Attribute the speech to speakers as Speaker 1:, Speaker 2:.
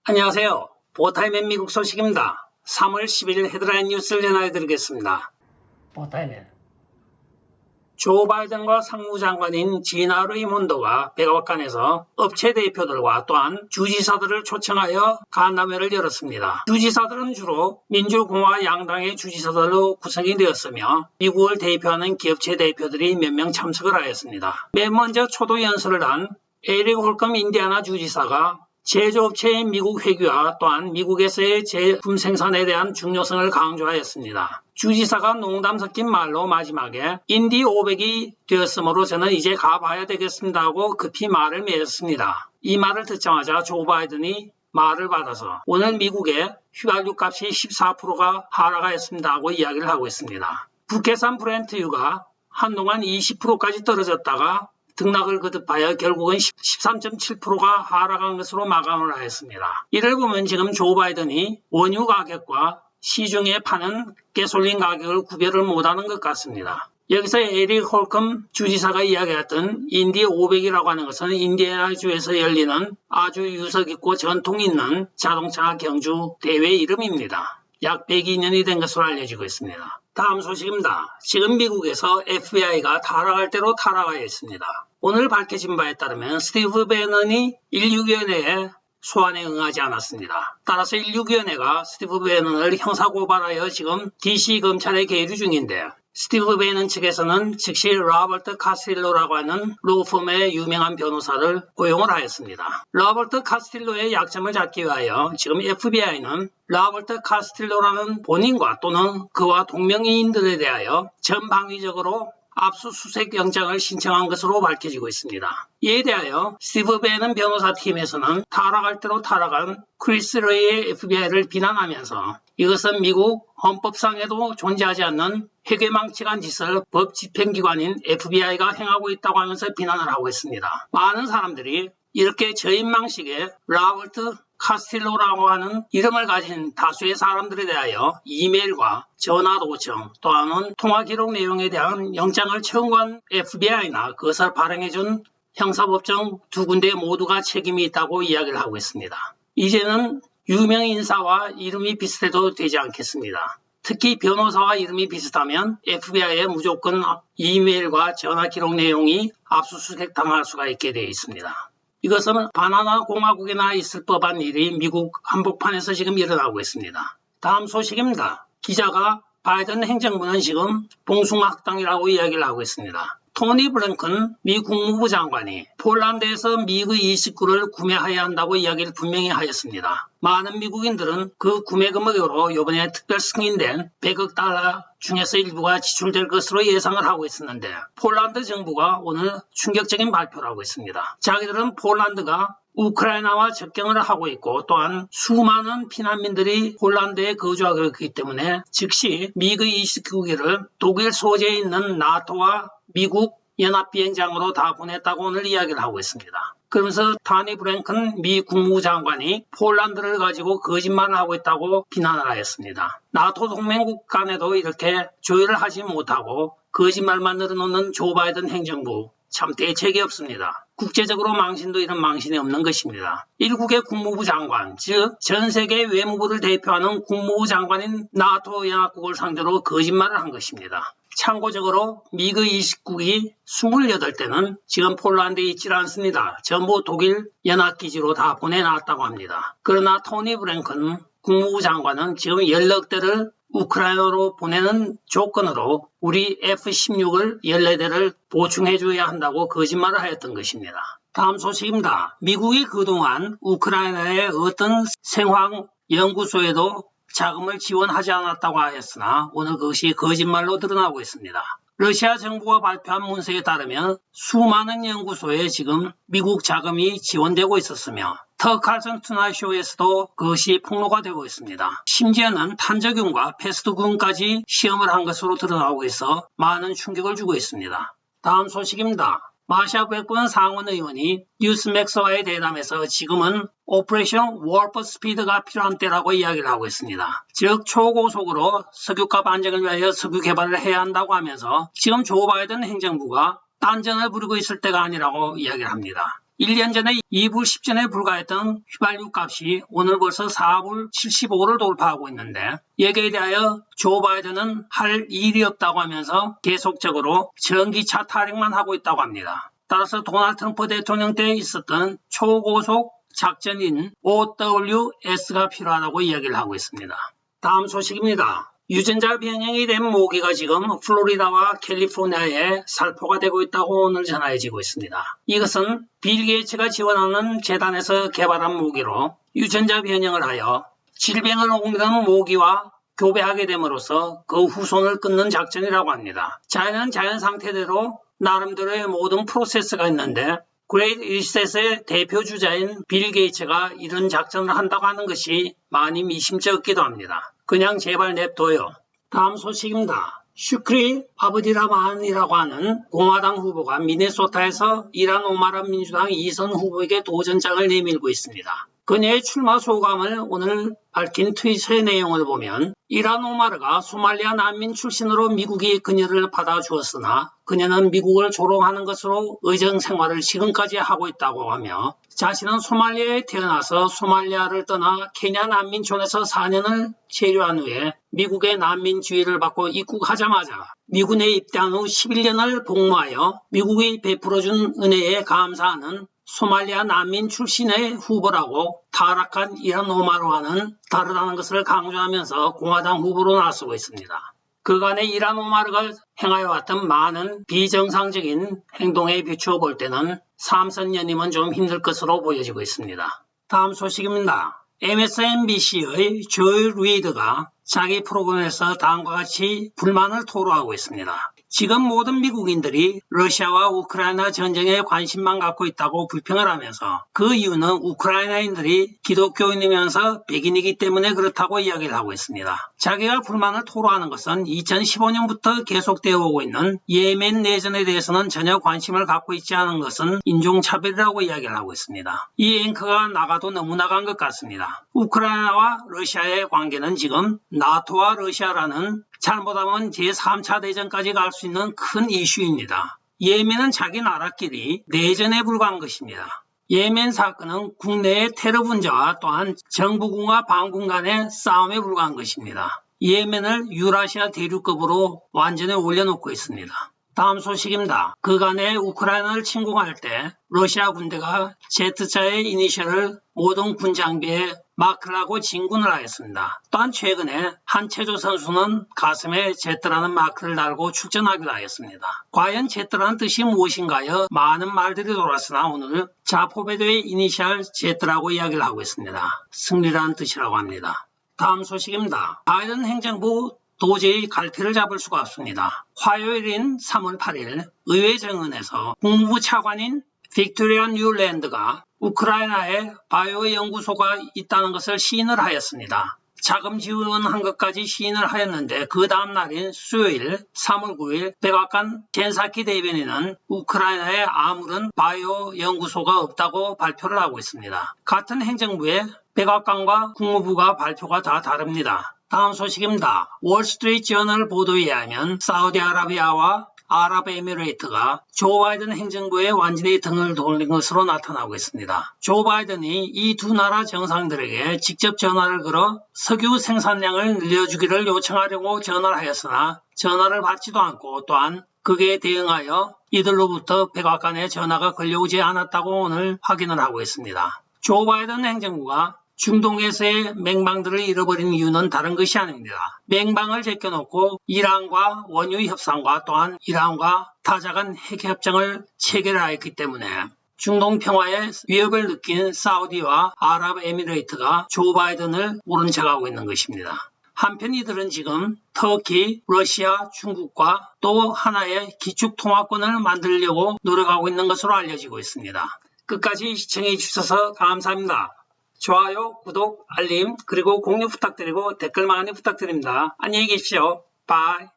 Speaker 1: 안녕하세요. 보타임의 미국 소식입니다. 3월 10일 헤드라인 뉴스를 전해드리겠습니다.
Speaker 2: 보타임의
Speaker 1: 조 바이든과 상무장관인 지나 레이몬드가 백악관에서 업체 대표들과 또한 주지사들을 초청하여 간담회를 열었습니다. 주지사들은 주로 민주공화 양당의 주지사들로 구성이 되었으며 미국을 대표하는 기업체 대표들이 몇 명 참석을 하였습니다. 맨 먼저 초도 연설을 한 에릭 홀컴 인디애나 주지사가 제조업체의 미국 회귀와 또한 미국에서의 제품 생산에 대한 중요성을 강조하였습니다. 주지사가 농담 섞인 말로 마지막에 인디 500이 되었으므로 저는 이제 가봐야 되겠습니다 하고 급히 말을 맺었습니다. 이 말을 듣자마자 조 바이든이 말을 받아서 오늘 미국의 휘발유 값이 14%가 하락하였습니다 하고 이야기를 하고 있습니다. 북해산 브렌트유가 한동안 20%까지 떨어졌다가 등락을 거듭하여 결국은 13.7%가 하락한 것으로 마감을 하였습니다. 이를 보면 지금 조 바이든이 원유 가격과 시중에 파는 가솔린 가격을 구별을 못하는 것 같습니다. 여기서 에릭 홀컴 주지사가 이야기했던 인디 500이라고 하는 것은 인디애나주에서 열리는 아주 유서 깊고 전통 있는 자동차 경주 대회 이름입니다. 약 102년이 된 것으로 알려지고 있습니다. 다음 소식입니다. 지금 미국에서 FBI가 타락할 대로 타락하여 있습니다. 오늘 밝혀진 바에 따르면 스티브 배넌이 16위원회에 소환에 응하지 않았습니다. 따라서 16위원회가 스티브 배넌을 형사고발하여 지금 DC 검찰에 계류 중인데 스티브 배넌 측에서는 즉시 로버트 카스틸로라고 하는 로펌의 유명한 변호사를 고용을 하였습니다. 로버트 카스틸로의 약점을 잡기 위하여 지금 FBI는 로버트 카스틸로라는 본인과 또는 그와 동명이인들에 대하여 전방위적으로 압수수색 영장을 신청한 것으로 밝혀지고 있습니다. 이에 대하여 스티브 배넌 변호사팀에서는 타락할 대로 타락한 크리스 레이의 FBI를 비난하면서 이것은 미국 헌법상에도 존재하지 않는 회계망측한 짓을 법 집행기관인 FBI가 행하고 있다고 하면서 비난을 하고 있습니다. 많은 사람들이 이렇게 저인망식의 로버트 카스틸로라고 하는 이름을 가진 다수의 사람들에 대하여 이메일과 전화 도청 또한은 통화 기록 내용에 대한 영장을 청구한 FBI나 그것을 발행해준 형사법정 두 군데 모두가 책임이 있다고 이야기를 하고 있습니다. 이제는 유명 인사와 이름이 비슷해도 되지 않겠습니다. 특히 변호사와 이름이 비슷하면 FBI에 무조건 이메일과 전화 기록 내용이 압수수색 당할 수가 있게 되어 있습니다. 이것은 바나나 공화국에나 있을 법한 일이 미국 한복판에서 지금 일어나고 있습니다. 다음 소식입니다. 기자가 바이든 행정부는 지금 봉숭아학당이라고 이야기를 하고 있습니다. 토니 블랭컨 미 국무부 장관이 폴란드에서 미그 29를 구매해야 한다고 이야기를 분명히 하였습니다. 많은 미국인들은 그 구매 금액으로 이번에 특별 승인된 100억 달러 중에서 일부가 지출될 것으로 예상을 하고 있었는데 폴란드 정부가 오늘 충격적인 발표를 하고 있습니다. 자기들은 폴란드가 우크라이나와 접경을 하고 있고 또한 수많은 피난민들이 폴란드에 거주하고 있기 때문에 즉시 미그 29기를 독일 소재에 있는 나토와 미국 연합비행장으로 다 보냈다고 오늘 이야기를 하고 있습니다. 그러면서 토니 블랭컨 미 국무부 장관이 폴란드를 가지고 거짓말을 하고 있다고 비난을 하였습니다. 나토 동맹국 간에도 이렇게 조율을 하지 못하고 거짓말만 늘어놓는 조 바이든 행정부 참 대책이 없습니다. 국제적으로 망신도 이런 망신이 없는 것입니다. 일국의 국무부 장관, 즉 전 세계 외무부를 대표하는 국무부 장관인 나토 연합국을 상대로 거짓말을 한 것입니다. 참고적으로 미그 29기 28대는 지금 폴란드에 있지 않습니다. 전부 독일 연합기지로 다 보내놨다고 합니다. 그러나 토니 블랭컨 국무부 장관은 지금 16대를 우크라이나로 보내는 조건으로 우리 F-16을 14대를 보충해줘야 한다고 거짓말을 하였던 것입니다. 다음 소식입니다. 미국이 그동안 우크라이나의 어떤 생황 연구소에도 자금을 지원하지 않았다고 하였으나 오늘 그것이 거짓말로 드러나고 있습니다. 러시아 정부가 발표한 문서에 따르면 수많은 연구소에 지금 미국 자금이 지원되고 있었으며 터 칼슨 투나쇼에서도 그것이 폭로가 되고 있습니다. 심지어는 탄저균과 패스트균까지 시험을 한 것으로 드러나고 있어 많은 충격을 주고 있습니다. 다음 소식입니다. 마샤 백번 상원 의원이 뉴스맥스와의 대담에서 지금은 오퍼레이션 워프 스피드가 필요한 때라고 이야기를 하고 있습니다. 즉 초고속으로 석유값 안정을 위하여 석유 개발을 해야 한다고 하면서 지금 조 바이든 행정부가 딴전을 부리고 있을 때가 아니라고 이야기를 합니다. 1년 전에 2불 10전에 불과했던 휘발유 값이 오늘 벌써 4불 75를 돌파하고 있는데 여기에 대하여 조 바이든은 할 일이 없다고 하면서 계속적으로 전기차 타령만 하고 있다고 합니다. 따라서 도널드 트럼프 대통령 때 있었던 초고속 작전인 OWS가 필요하다고 이야기를 하고 있습니다. 다음 소식입니다. 유전자 변형이 된 모기가 지금 플로리다와 캘리포니아에 살포가 되고 있다고 오늘 전해지고 있습니다. 이것은 빌 게이츠가 지원하는 재단에서 개발한 모기로 유전자 변형을 하여 질병을 옮기는 모기와 교배하게 됨으로써 그 후손을 끊는 작전이라고 합니다. 자연은 자연 상태대로 나름대로의 모든 프로세스가 있는데 그레이트 리셋의 대표 주자인 빌 게이츠가 이런 작전을 한다고 하는 것이 많이 미심쩍기도 합니다. 그냥 제발 냅둬요. 다음 소식입니다. 슈크리 아브디라만이라고 하는 공화당 후보가 미네소타에서 이란 오마르 민주당 2선 후보에게 도전장을 내밀고 있습니다. 그녀의 출마 소감을 오늘 밝힌 트위터의 내용을 보면 이란 오마르가 소말리아 난민 출신으로 미국이 그녀를 받아주었으나 그녀는 미국을 조롱하는 것으로 의정 생활을 지금까지 하고 있다고 하며 자신은 소말리아에 태어나서 소말리아를 떠나 케냐 난민촌에서 4년을 체류한 후에 미국의 난민 지위를 받고 입국하자마자 미군에 입대한 후 11년을 복무하여 미국이 베풀어준 은혜에 감사하는 소말리아 난민 출신의 후보라고 타락한 이란 오마르와는 다르다는 것을 강조하면서 공화당 후보로 나서고 있습니다. 그간의 이란 오마르가 행하여왔던 많은 비정상적인 행동에 비추어 볼 때는 3선 연임은 좀 힘들 것으로 보여지고 있습니다. 다음 소식입니다. MSNBC의 조엘 리드가 자기 프로그램에서 다음과 같이 불만을 토로하고 있습니다. 지금 모든 미국인들이 러시아와 우크라이나 전쟁에 관심만 갖고 있다고 불평을 하면서 그 이유는 우크라이나인들이 기독교인이면서 백인이기 때문에 그렇다고 이야기를 하고 있습니다. 자기가 불만을 토로하는 것은 2015년부터 계속되어 오고 있는 예멘 내전에 대해서는 전혀 관심을 갖고 있지 않은 것은 인종차별이라고 이야기를 하고 있습니다. 이 앵커가 나가도 너무 나간 것 같습니다. 우크라이나와 러시아의 관계는 지금 나토와 러시아라는 잘못하면 제3차 대전까지 갈 수 있는 큰 이슈입니다. 예멘은 자기 나라끼리 내전에 불과한 것입니다. 예멘 사건은 국내의 테러 분자와 또한 정부군과 반군 간의 싸움에 불과한 것입니다. 예멘을 유라시아 대륙급으로 완전히 올려놓고 있습니다. 다음 소식입니다. 그간에 우크라이나를 침공할 때 러시아 군대가 Z자의 이니셜을 모든 군 장비에 마크라고 진군을 하였습니다. 또한 최근에 한 체조 선수는 가슴에 Z라는 마크를 달고 출전하기도 하였습니다. 과연 Z라는 뜻이 무엇인가요? 많은 말들이 돌았으나 오늘 자포베도의 이니셜 Z라고 이야기를 하고 있습니다. 승리라는 뜻이라고 합니다. 다음 소식입니다. 바이든 행정부 도저히 갈피를 잡을 수가 없습니다. 화요일인 3월 8일 의회 정원에서 국무부 차관인 빅토리아 뉴랜드가 우크라이나에 바이오 연구소가 있다는 것을 시인을 하였습니다. 자금 지원한 것까지 시인을 하였는데 그 다음 날인 수요일 3월 9일 백악관 젠사키 대변인은 우크라이나에 아무런 바이오 연구소가 없다고 발표를 하고 있습니다. 같은 행정부의 백악관과 국무부가 발표가 다 다릅니다. 다음 소식입니다. 월스트리트 저널 보도에 의하면 사우디아라비아와 아랍에미레이트가 조 바이든 행정부에 완전히 등을 돌린 것으로 나타나고 있습니다. 조 바이든이 이 두 나라 정상들에게 직접 전화를 걸어 석유 생산량을 늘려주기를 요청하려고 전화를 하였으나 전화를 받지도 않고 또한 그에 대응하여 이들로부터 백악관에 전화가 걸려오지 않았다고 오늘 확인을 하고 있습니다. 조 바이든 행정부가 중동에서의 맹방들을 잃어버린 이유는 다른 것이 아닙니다. 맹방을 제껴놓고 이란과 원유 협상과 또한 이란과 타자간 핵협정을 체결하였기 때문에 중동 평화에 위협을 느낀 사우디와 아랍에미레이트가 조 바이든을 모른 척하고 있는 것입니다. 한편 이들은 지금 터키, 러시아, 중국과 또 하나의 기축통화권을 만들려고 노력하고 있는 것으로 알려지고 있습니다. 끝까지 시청해 주셔서 감사합니다. 좋아요, 구독, 알림, 그리고 공유 부탁드리고 댓글 많이 부탁드립니다. 안녕히 계십시오. 바이.